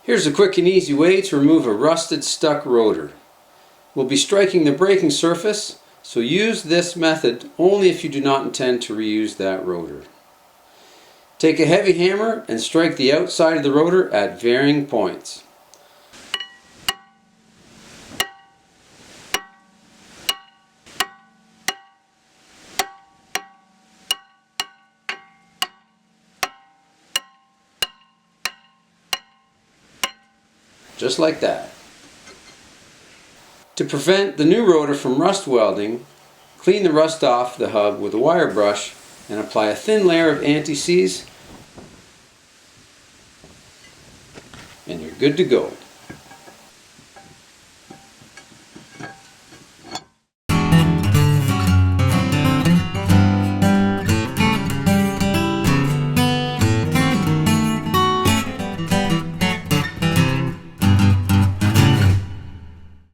Here's a quick and easy way to remove a rusted stuck rotor. We'll be striking the braking surface, so use this method only if you do not intend to reuse that rotor. Take a heavy hammer and strike the outside of the rotor at varying points. Just like that. To prevent the new rotor from rust welding, clean the rust off the hub with a wire brush and apply a thin layer of anti-seize, and you're good to go.